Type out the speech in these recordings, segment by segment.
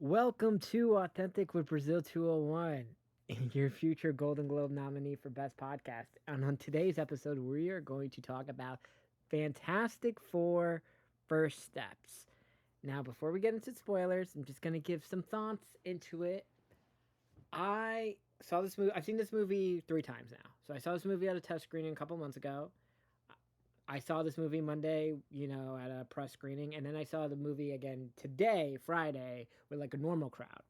Welcome to Authentic with Brazil 201, your future Golden Globe nominee for Best Podcast. And on today's episode, we are going to talk about Fantastic Four First Steps. Now, before we get into spoilers, I'm just going to give some thoughts into it. I saw this movie, I've seen this movie 3 times now. So I saw this movie at a test screening a couple months ago. I saw this movie Monday, at a press screening, and then I saw the movie again today, Friday, with like a normal crowd.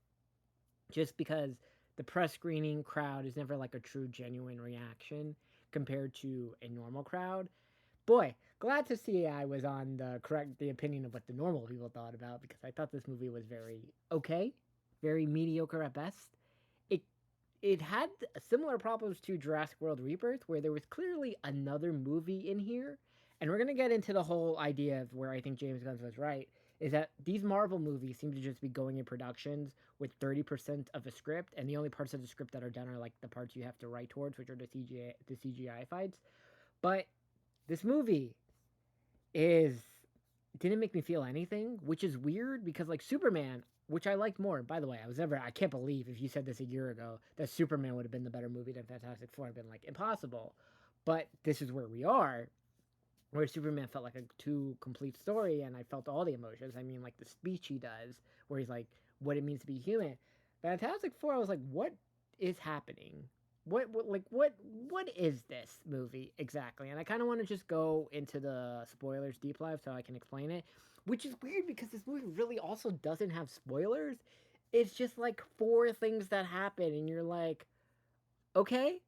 Just because the press screening crowd is never like a true, genuine reaction compared to a normal crowd. Boy, glad to see I was on the opinion of what the normal people thought about because I thought this movie was very okay, very mediocre at best. It it had similar problems to Jurassic World Rebirth, where there was clearly another movie in here. And we're going to get into the whole idea of where I think James Gunn was right, is that these Marvel movies seem to just be going in productions with 30% of a script, and the only parts of the script that are done are like the parts you have to write towards, which are the CGI fights. But this movie is didn't make me feel anything, which is weird because like Superman, which I liked more. By the way, I can't believe if you said this a year ago that Superman would have been the better movie than Fantastic Four. I've been like impossible, but this is where we are, where Superman felt like a too complete story, and I felt all the emotions. I mean, like the speech he does, where he's like, "What it means to be human." Fantastic Four, I was like, "What is happening? What is this movie exactly?" And I kind of want to just go into the spoilers deep dive so I can explain it, which is weird because this movie really also doesn't have spoilers. It's just like four things that happen, and you're like, okay,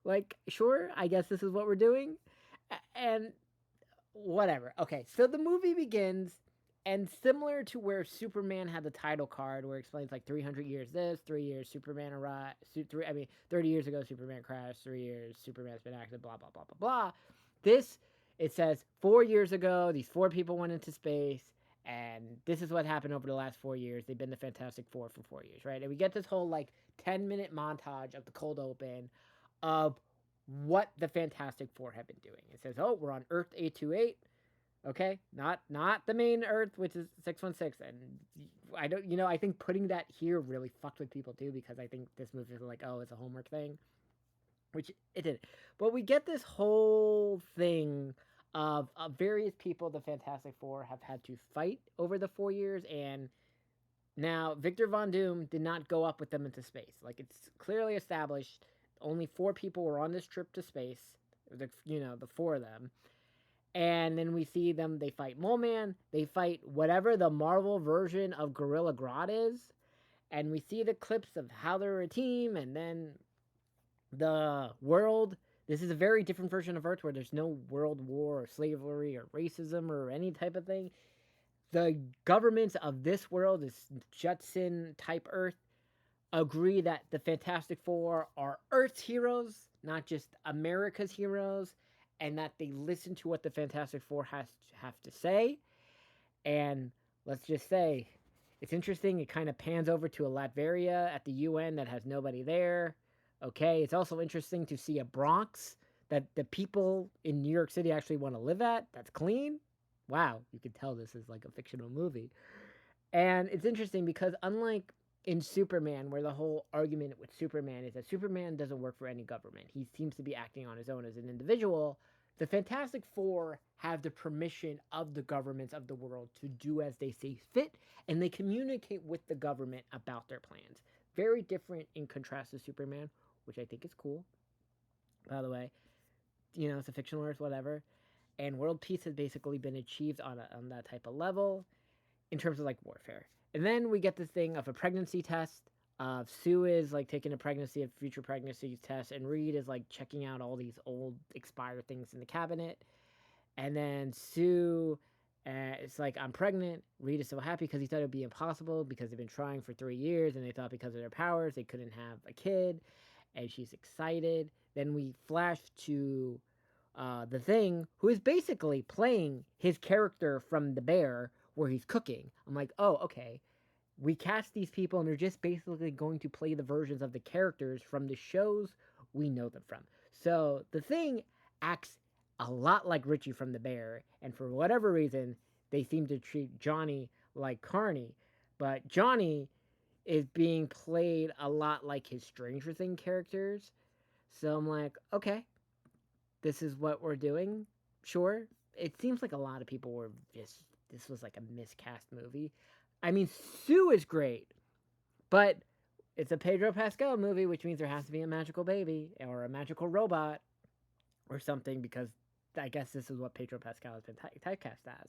like sure, I guess this is what we're doing, and whatever. Okay, so the movie begins, and similar to where Superman had the title card, where it explains like 300 years this, 3 years Superman arrived, 30 years ago Superman crashed, 3 years Superman's been active, blah blah blah blah blah. This it says 4 years ago, these four people went into space. And this is what happened over the last 4 years. They've been the Fantastic Four for 4 years, right? And we get this whole like 10-minute montage of the cold open of what the Fantastic Four have been doing. It says, "Oh, we're on Earth 828." Okay, not the main Earth, which is 616. And I don't, I think putting that here really fucked with people too because I think this movie is like, oh, it's a homework thing, which it did. But we get this whole thing of various people the Fantastic Four have had to fight over the 4 years, and now Victor Von Doom did not go up with them into space. Like it's clearly established, only four people were on this trip to space. The four of them, and then we see them. They fight Mole Man. They fight whatever the Marvel version of Gorilla Grodd is, and we see the clips of how they're a team. And then the world. This is a very different version of Earth where there's no world war or slavery or racism or any type of thing. The governments of this world, this Judson type Earth, agree that the Fantastic Four are Earth's heroes, not just America's heroes, and that they listen to what the Fantastic Four have to say. And let's just say, it's interesting. It kind of pans over to a Latveria at the UN that has nobody there. Okay, it's also interesting to see a Bronx that the people in New York City actually want to live at. That's clean. Wow, you can tell this is like a fictional movie. And it's interesting because unlike in Superman, where the whole argument with Superman is that Superman doesn't work for any government, he seems to be acting on his own as an individual. The Fantastic Four have the permission of the governments of the world to do as they see fit, and they communicate with the government about their plans. Very different in contrast to Superman, which I think is cool, by the way. It's a fictional Earth, whatever. And world peace has basically been achieved on that type of level in terms of like warfare. And then we get this thing of a pregnancy test. Sue is like taking a future pregnancy test, and Reed is like checking out all these old expired things in the cabinet. And then Sue, it's like, I'm pregnant. Reed is so happy because he thought it would be impossible because they've been trying for 3 years, and they thought because of their powers they couldn't have a kid. And she's excited. Then we flash to the Thing, who is basically playing his character from The Bear, where he's cooking. I'm like, oh, okay. We cast these people, and they're just basically going to play the versions of the characters from the shows we know them from. So the Thing acts a lot like Richie from The Bear, and for whatever reason, they seem to treat Johnny like Carney. But Johnny is being played a lot like his Stranger Thing characters. So I'm like, okay, this is what we're doing. Sure. It seems like a lot of people were just, this was like a miscast movie. I mean, Sue is great, but it's a Pedro Pascal movie, which means there has to be a magical baby or a magical robot or something because I guess this is what Pedro Pascal has been typecast as.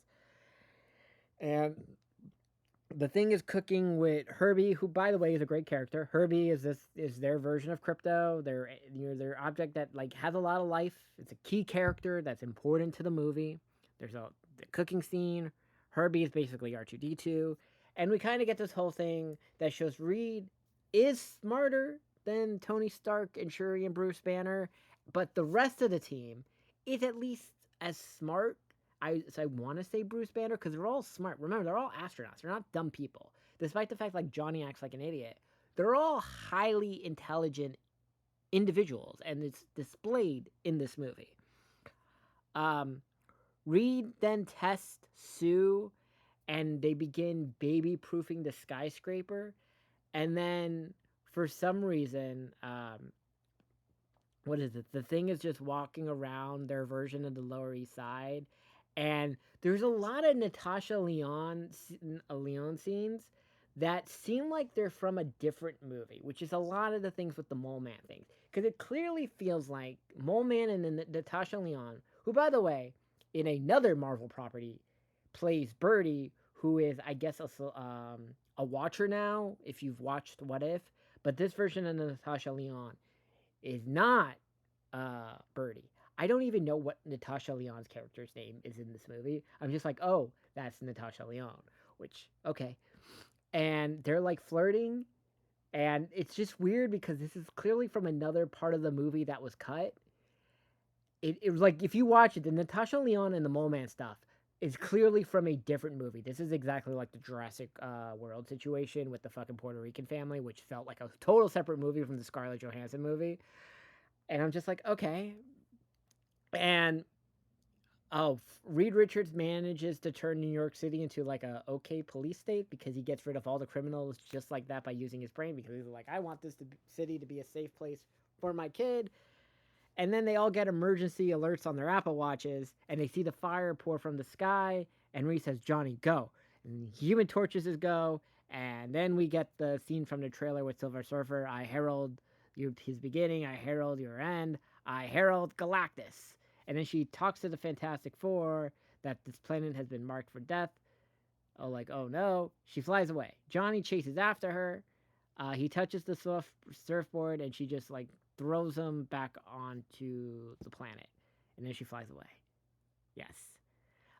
And the thing is cooking with Herbie, who by the way is a great character. Herbie is their version of Crypto. Their object that like has a lot of life. It's a key character that's important to the movie. There's a the cooking scene. Herbie is basically R2D2, and we kind of get this whole thing that shows Reed is smarter than Tony Stark and Shuri and Bruce Banner, but the rest of the team is at least as smart. I want to say Bruce Banner because they're all smart. Remember, they're all astronauts. They're not dumb people. Despite the fact like Johnny acts like an idiot, they're all highly intelligent individuals, and it's displayed in this movie. Um, Reed then tests Sue, and they begin baby proofing the skyscraper, and then for some reason, what is it? The thing is just walking around their version of the Lower East Side, and there's a lot of Leon scenes that seem like they're from a different movie, which is a lot of the things with the Mole Man things, because it clearly feels like Mole Man and Natasha Leon, who by the way, in another Marvel property, plays Birdie, who is I guess a watcher now. If you've watched What If, but this version of Natasha Leon is not Birdie. I don't even know what Natasha Lyonne's character's name is in this movie. I'm just like, oh, that's Natasha Lyonne, which, okay. And they're like flirting, and it's just weird because this is clearly from another part of the movie that was cut. It was like, if you watch it, the Natasha Lyonne and the Mole Man stuff is clearly from a different movie. This is exactly like the Jurassic World situation with the fucking Puerto Rican family, which felt like a total separate movie from the Scarlett Johansson movie. And I'm just like, okay. And Reed Richards manages to turn New York City into like a okay police state because he gets rid of all the criminals just like that by using his brain, because he's like, I want city to be a safe place for my kid. And then they all get emergency alerts on their Apple Watches, and they see the fire pour from the sky. And Reed says, Johnny, go. And Human Torches is go. And then we get the scene from the trailer with Silver Surfer. I herald his beginning. I herald your end. I herald Galactus. And then she talks to the Fantastic Four that this planet has been marked for death. Oh, like, oh no. She flies away. Johnny chases after her. He touches the surfboard, and she just like throws him back onto the planet. And then she flies away. Yes.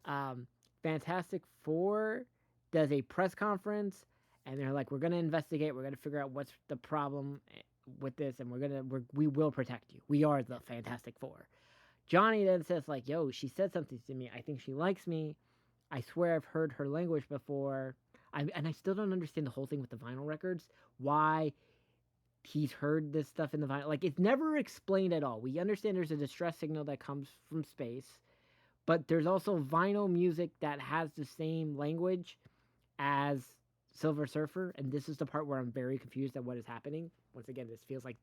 Um, Fantastic Four does a press conference, and they're like, we're going to investigate. We're going to figure out what's the problem with this, and we will protect you. We are the Fantastic Four. Johnny then says, like, yo, she said something to me. I think she likes me. I swear I've heard her language before. And I still don't understand the whole thing with the vinyl records. Why he's heard this stuff in the vinyl. Like, it's never explained at all. We understand there's a distress signal that comes from space, but there's also vinyl music that has the same language as Silver Surfer. And this is the part where I'm very confused at what is happening. Once again, this feels like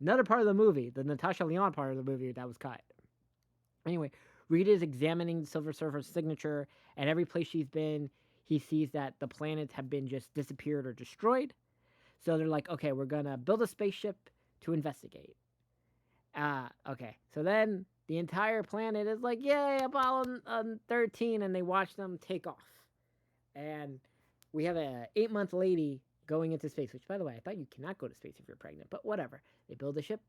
another part of the movie, the Natasha Lyonne part of the movie that was cut. Anyway, Reed is examining Silver Surfer's signature, and every place she's been, he sees that the planets have been just disappeared or destroyed. So they're like, okay, we're gonna build a spaceship to investigate. Okay. So then the entire planet is like, yay, Apollo 13, and they watch them take off. And we have a 8-month lady going into space, which, by the way, I thought you cannot go to space if you're pregnant, but whatever. They build a ship,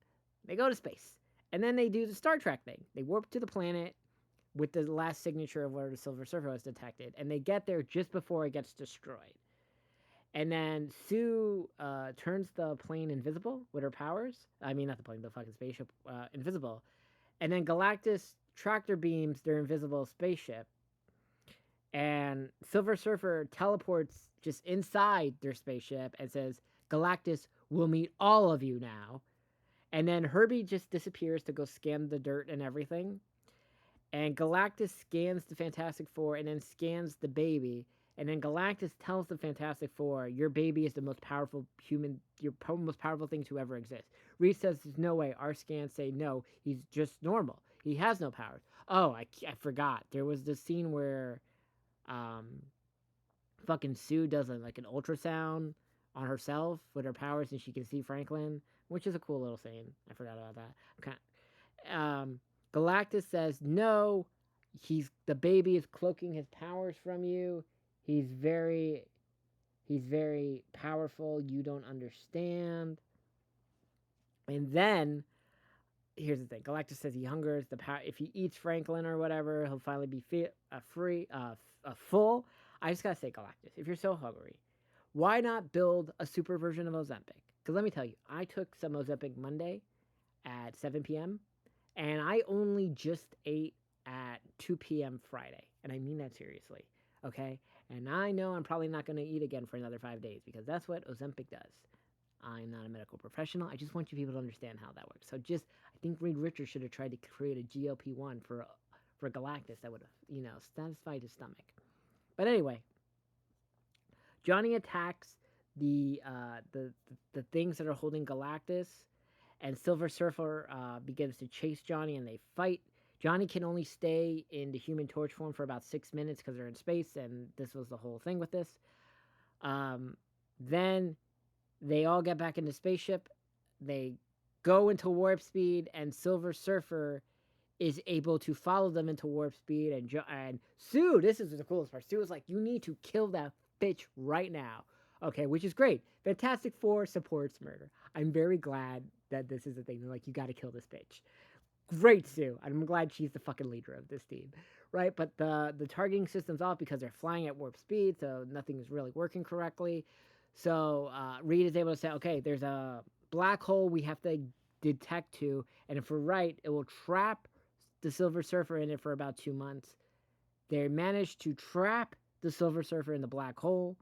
they go to space. And then they do the Star Trek thing. They warp to the planet with the last signature of where the Silver Surfer was detected, and they get there just before it gets destroyed. And then Sue turns the plane invisible with her powers. I mean, not the plane, the fucking spaceship invisible. And then Galactus tractor beams their invisible spaceship. And Silver Surfer teleports just inside their spaceship and says, Galactus will meet all of you now. And then Herbie just disappears to go scan the dirt and everything. And Galactus scans the Fantastic Four and then scans the baby. And then Galactus tells the Fantastic Four, "Your baby is the most powerful human, most powerful thing to ever exist." Reed says, "There's no way." Our scans say, "No, he's just normal. He has no powers." Oh, I forgot. There was this scene where um, fucking Sue does like an ultrasound on herself with her powers, and she can see Franklin, which is a cool little scene. I forgot about that. Okay. Galactus says, "No, the baby is cloaking his powers from you. He's very he's very powerful. You don't understand." And then here's the thing: Galactus says he hungers the power. If he eats Franklin or whatever, he'll finally be full. I just gotta say, Galactus, if you're so hungry, why not build a super version of Ozempic? Because let me tell you, I took some Ozempic Monday at 7 p.m. and I only just ate at 2 p.m. Friday, and I mean that seriously. Okay, and I know I'm probably not going to eat again for another 5 days because that's what Ozempic does. I'm not a medical professional. I just want you people to understand how that works. So I think Reed Richards should have tried to create a GLP-1 for Galactus that would have, satisfied his stomach. But anyway, Johnny attacks the things that are holding Galactus, and Silver Surfer begins to chase Johnny, and they fight. Johnny can only stay in the Human Torch form for about 6 minutes because they're in space, and this was the whole thing with this. Then they all get back in the spaceship. They go into warp speed, and Silver Surfer is able to follow them into warp speed. And Sue, this is the coolest part. Sue was like, "You need to kill that bitch right now." Okay, which is great. Fantastic Four supports murder. I'm very glad that this is a thing. They're like, "You got to kill this bitch." Great, Sue. I'm glad she's the fucking leader of this team, right? But the targeting system's off because they're flying at warp speed, so nothing is really working correctly. So Reed is able to say, "Okay, there's a black hole we have to detect to, and if we're right, it will trap the Silver Surfer in it for about 2 months." They managed to trap the Silver Surfer in the black hole,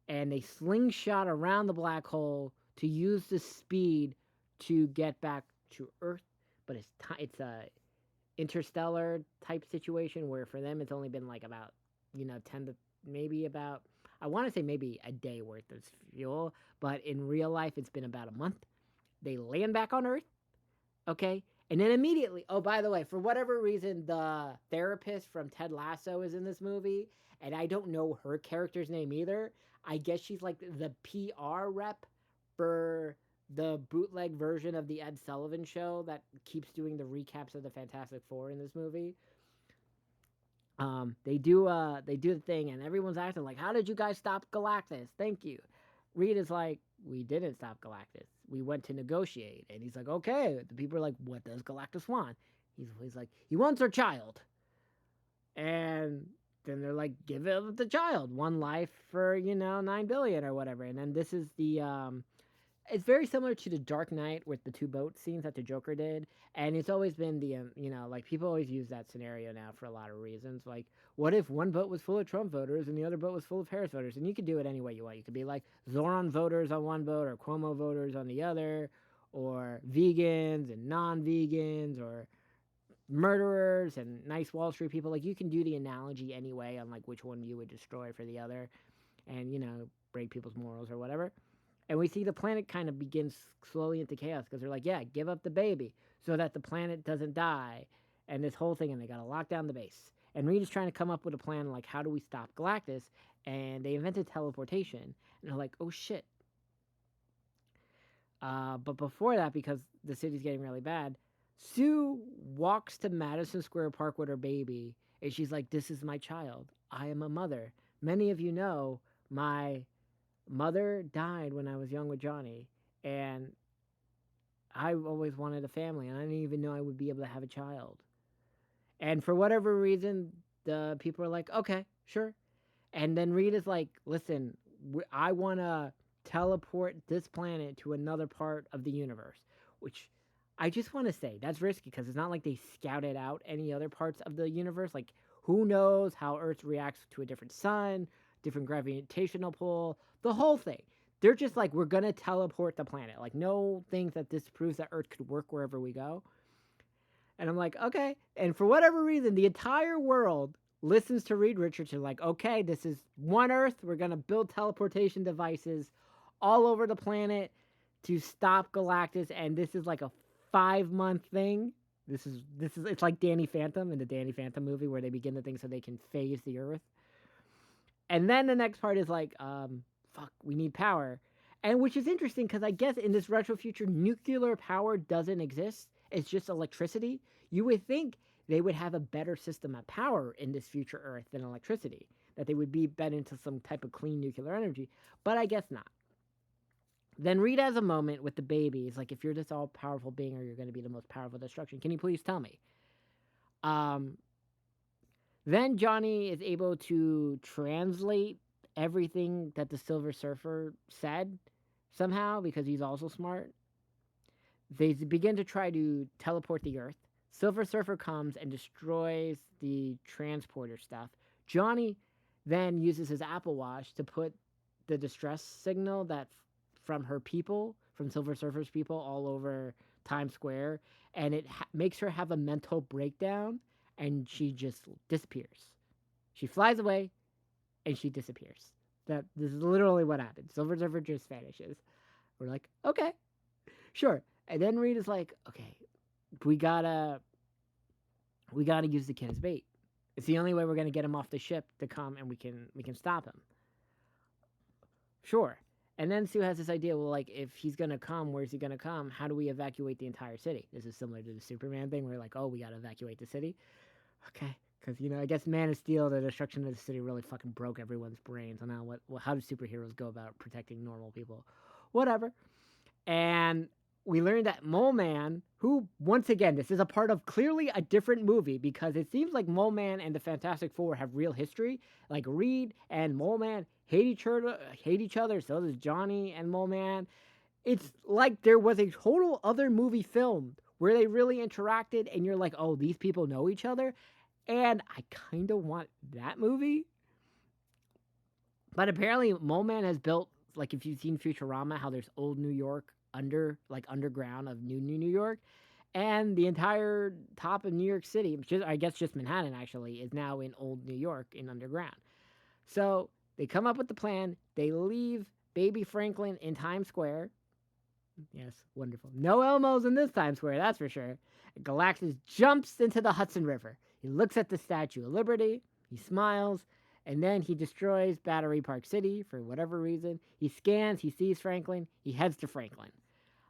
and they slingshot around the black hole to use the speed to get back to Earth. But it's a interstellar type situation where for them it's only been like about 10 to maybe about, I want to say maybe a day worth of fuel, but in real life it's been about a month. They land back on Earth. Okay. And then immediately, oh, by the way, for whatever reason, the therapist from Ted Lasso is in this movie, and I don't know her character's name either. I guess she's like the PR rep for the bootleg version of the Ed Sullivan show that keeps doing the recaps of the Fantastic Four in this movie. They do the thing, and everyone's acting like, "How did you guys stop Galactus? Thank you." Reed is like, "We didn't stop Galactus. We went to negotiate." And he's like, "Okay." The people are like, "What does Galactus want?" He's like, "He wants our child." And then they're like, "Give him the child, one life for 9 billion or whatever." And then this is the it's very similar to the Dark Knight with the two boat scenes that the Joker did, and it's always been like people always use that scenario now for a lot of reasons. Like, what if one boat was full of Trump voters and the other boat was full of Harris voters? And you could do it any way you want. You could be like Zoran voters on one boat or Cuomo voters on the other, or vegans and non-vegans, or murderers and nice Wall Street people. Like, you can do the analogy anyway on like which one you would destroy for the other, and break people's morals or whatever. And we see the planet kind of begins slowly into chaos because they're like, "Yeah, give up the baby so that the planet doesn't die." And this whole thing, and they got to lock down the base. And Reed is trying to come up with a plan like, how do we stop Galactus? And they invented teleportation. And they're like, "Oh shit." But before that, because the city's getting really bad, Sue walks to Madison Square Park with her baby. And she's like, "This is my child. I am a mother. Many of you know my mother died when I was young with Johnny, and I always wanted a family, and I didn't even know I would be able to have a child." And for whatever reason, the people are like, "Okay, sure." And then Reed is like, "Listen, I want to teleport this planet to another part of the universe," which I just want to say that's risky because it's not like they scouted out any other parts of the universe. Like, who knows how Earth reacts to a different sun, different gravitational pull, the whole thing. They're just like, "We're going to teleport the planet." Like, no things that disproves that Earth could work wherever we go. And I'm like, okay. And for whatever reason, the entire world listens to Reed Richards. Like, okay, this is one Earth. We're gonna build teleportation devices all over the planet to stop Galactus, and this is like a 5 month thing. This is it's like Danny Phantom in the Danny Phantom movie where they begin the thing so they can phase the Earth. And then the next part is like, fuck, we need power. And which is interesting because I guess in this retro future, nuclear power doesn't exist. It's just electricity. You would think they would have a better system of power in this future Earth than electricity, that they would be bent into some type of clean nuclear energy. But I guess not. Then Reed has a moment with the baby. He's like, if you're this all powerful being or you're going to be the most powerful destruction, can you please tell me? Um, Then Johnny is able to translate everything that the Silver Surfer said somehow because he's also smart. They begin to try to teleport the Earth. Silver Surfer comes and destroys the transporter stuff. Johnny then uses his Apple Watch to put the distress signal that from her people, from Silver Surfer's people all over Times Square, and it makes her have a mental breakdown and she just disappears. She flies away and she disappears. That this is literally what happened. Silver Surfer just vanishes. We're like, okay, sure. And then Reed is like, okay, we gotta we gotta use the kid as bait. It's the only way we're gonna get him off the ship to come and we can stop him. Sure. And then Sue has this idea, well, like, if he's gonna come, where's he gonna come? How do we evacuate the entire city? This is similar to the Superman thing where like, oh, we gotta evacuate the city. Okay. Because, I guess Man of Steel, the destruction of the city really fucking broke everyone's brains on how do superheroes go about protecting normal people? Whatever. And we learned that Mole Man, who, once again, this is a part of clearly a different movie because it seems like Mole Man and the Fantastic Four have real history. Like Reed and Mole Man hate each other. So does Johnny and Mole Man. It's like there was a total other movie filmed where they really interacted, and you're like, oh, these people know each other. And I kind of want that movie. But apparently, Mole Man has built, like, if you've seen Futurama, how there's old New York underground of New York. And the entire top of New York City, I guess just Manhattan actually, is now in old New York in underground. So they come up with the plan. They leave baby Franklin in Times Square. Yes, wonderful. No Elmos in this Times Square, that's for sure. Galactus jumps into the Hudson River. He looks at the Statue of Liberty. He smiles. And then he destroys Battery Park City for whatever reason. He scans. He sees Franklin. He heads to Franklin.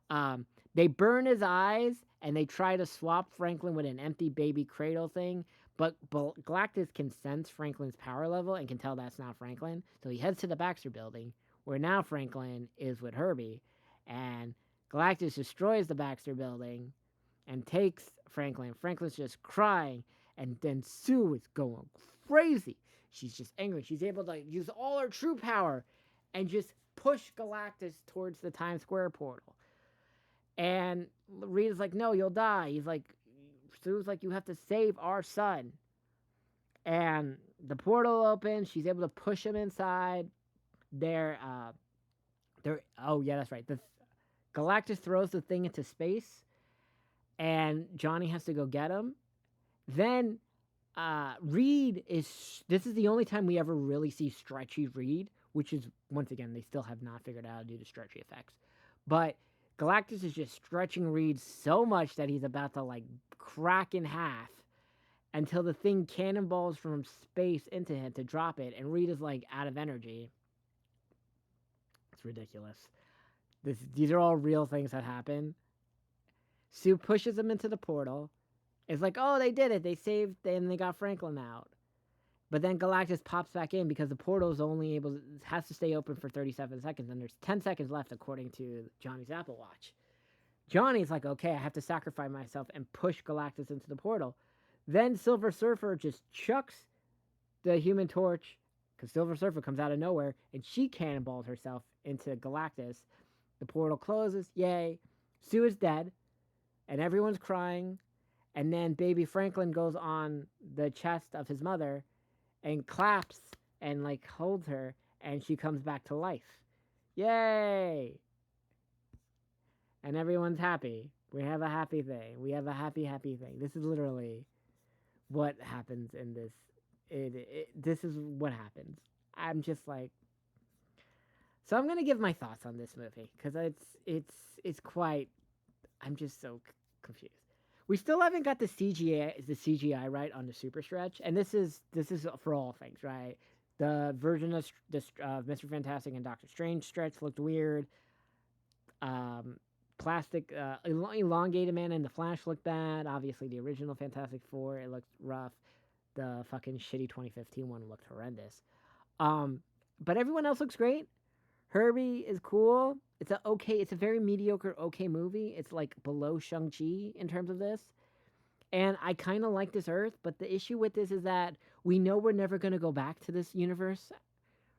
Um, they burn his eyes and they try to swap Franklin with an empty baby cradle thing. But Galactus can sense Franklin's power level and can tell that's not Franklin. So he heads to the Baxter building, where now Franklin is with Herbie. And Galactus destroys the Baxter building and takes Franklin. Franklin's just crying. And then Sue is going crazy. She's just angry. She's able to use all her true power and just push Galactus towards the Times Square portal. And Reed is like, no, you'll die. He's like, Sue's like, you have to save our son. And the portal opens. She's able to push him inside. Oh yeah, that's right. The Galactus throws the thing into space, and Johnny has to go get him. Then Reed is. This is the only time we ever really see stretchy Reed, which is once again they still have not figured out how to do the stretchy effects, but Galactus is just stretching Reed so much that he's about to like crack in half until the thing cannonballs from space into him to drop it, and Reed is like out of energy. It's ridiculous. These are all real things that happen. Sue pushes him into the portal. It's like, oh, they did it. They saved, and they got Franklin out. But then Galactus pops back in because the portal is only has to stay open for 37 seconds, and there's 10 seconds left according to Johnny's Apple Watch. Johnny's like, okay, I have to sacrifice myself and push Galactus into the portal. Then Silver Surfer just chucks the Human Torch, because Silver Surfer comes out of nowhere, and she cannonballs herself into Galactus. The portal closes, yay. Sue is dead, and everyone's crying. And then baby Franklin goes on the chest of his mother and claps and like holds her, and she comes back to life. Yay! And everyone's happy. We have a happy thing. We have a happy thing. This is literally what happens in this is what happens. I'm just like, so I'm gonna give my thoughts on this movie because it's quite. I'm just so confused. We still haven't got the CGI right on the super stretch, and this is for all things, right? The version of this Mr. Fantastic and Doctor Strange stretch looked weird. Um, plastic elongated man in the Flash looked bad. Obviously, the original Fantastic Four it looked rough. The fucking shitty 2015 one looked horrendous. Um, but everyone else looks great. Herbie is cool. It's a okay. It's a very mediocre okay movie. It's like below Shang Chi in terms of this. And I kind of like this Earth, but the issue with this is that we know we're never going to go back to this universe,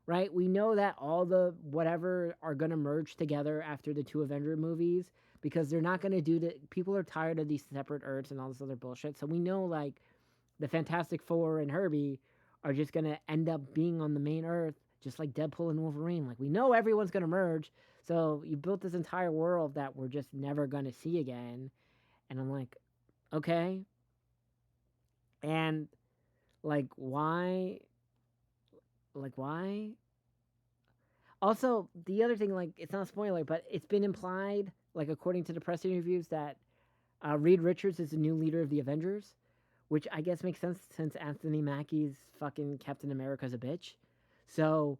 right? We know that all the whatever are going to merge together after the two Avenger movies because they're not going to do that. People are tired of these separate Earths and all this other bullshit. So we know like the Fantastic Four and Herbie are just going to end up being on the main Earth, just like Deadpool and Wolverine. Like we know everyone's going to merge. So you built this entire world that we're just never going to see again. And I'm like, okay. And like, why? Like, why? Also, the other thing, like, it's not a spoiler, but it's been implied, like, according to the press interviews, that Reed Richards is the new leader of the Avengers, which I guess makes sense since Anthony Mackie's fucking Captain America's a bitch. So,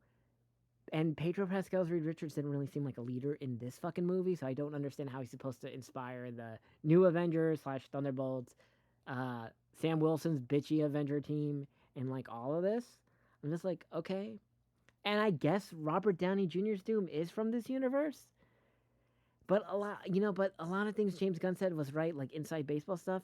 and Pedro Pascal's Reed Richards didn't really seem like a leader in this fucking movie, so I don't understand how he's supposed to inspire the new Avengers slash Thunderbolts, uh, Sam Wilson's bitchy Avenger team, and like all of this. I'm just like, okay. And I guess Robert Downey Jr.'s Doom is from this universe. But a lot of things James Gunn said was right, like inside baseball stuff.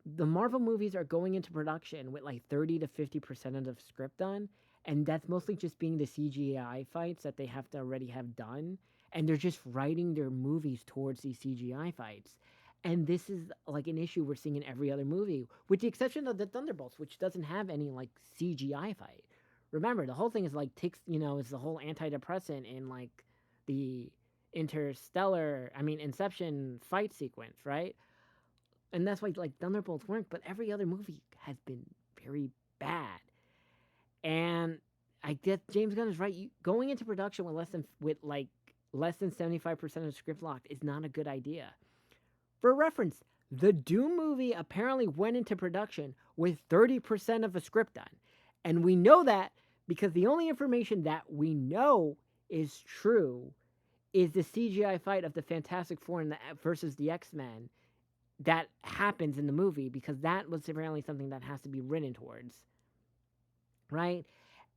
The Marvel movies are going into production with like 30 to 50% of the script done, and that's mostly just being the CGI fights that they have to already have done, and they're just writing their movies towards these CGI fights. And this is like an issue we're seeing in every other movie, with the exception of the Thunderbolts, which doesn't have any like CGI fight. Remember, the whole thing is like takes is the whole antidepressant in like the Inception fight sequence, right? And that's why like Thunderbolts work, but every other movie has been very bad. And I guess James Gunn is right. Going into production with like less than 75% of the script locked is not a good idea. For reference, the Doom movie apparently went into production with 30% of the script done. And we know that because the only information that we know is true is the CGI fight of the Fantastic Four versus the X-Men that happens in the movie because that was apparently something that has to be written towards, right?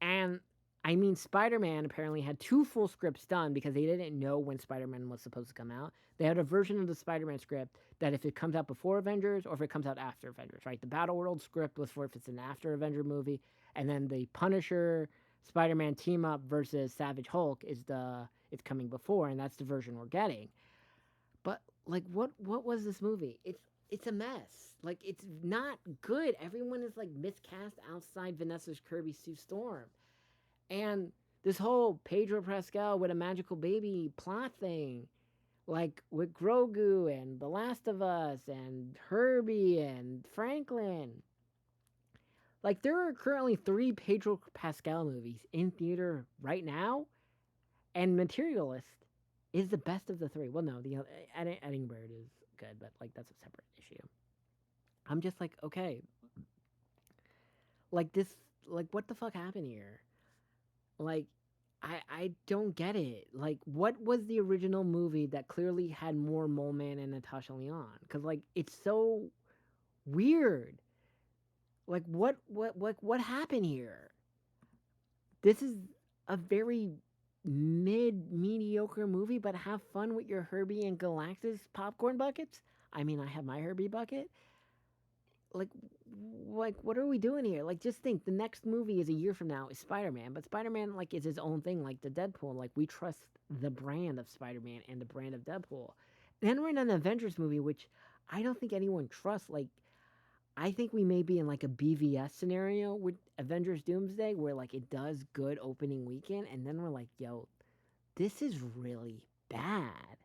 And I mean, Spider-Man apparently had two full scripts done because they didn't know when Spider-Man was supposed to come out. They had a version of the Spider-Man script that if it comes out before Avengers or if it comes out after Avengers, right? The Battle World script was for if it's an after Avenger movie, and then the Punisher Spider-Man team up versus Savage Hulk it's coming before, and that's the version we're getting. But like, what was this movie? It's a mess. Like, it's not good. Everyone is like miscast outside Vanessa's Kirby Sue Storm. And this whole Pedro Pascal with a magical baby plot thing, like with Grogu and The Last of Us and Herbie and Franklin. Like there are currently 3 Pedro Pascal movies in theater right now, and Materialist is the best of the 3. Well, no, the Edinburgh is good, but like that's a separate issue. I'm just like, okay, like this, like what the fuck happened here? Like I don't get it. Like, what was the original movie that clearly had more Mole Man and Natasha Lyonne? Because like it's so weird. Like what happened here? This is a very mediocre movie, but have fun with your Herbie and Galactus popcorn buckets. I mean, I have my Herbie bucket. Like what are we doing here? Like just think the next movie is a year from now is Spider-Man, but Spider-Man like is his own thing like the Deadpool. Like we trust the brand of Spider-Man and the brand of Deadpool. Then we're in an Avengers movie which I don't think anyone trusts. Like I think we may be in like a BVS scenario with Avengers Doomsday where like it does good opening weekend and then we're like, "Yo, this is really bad."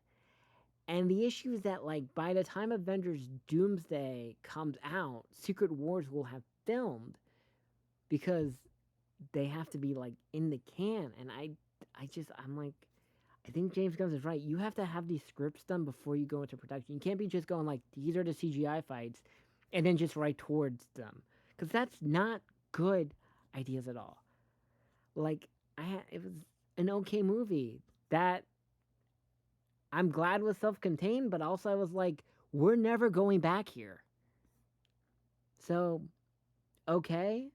And the issue is that, like, by the time Avengers Doomsday comes out, Secret Wars will have filmed because they have to be like in the can. And I'm like, I think James Gunn is right. You have to have these scripts done before you go into production. You can't be just going like, these are the CGI fights, and then just right towards them, because that's not good ideas at all. Like, it was an okay movie that I'm glad was self-contained, but also I was like, we're never going back here. So, okay.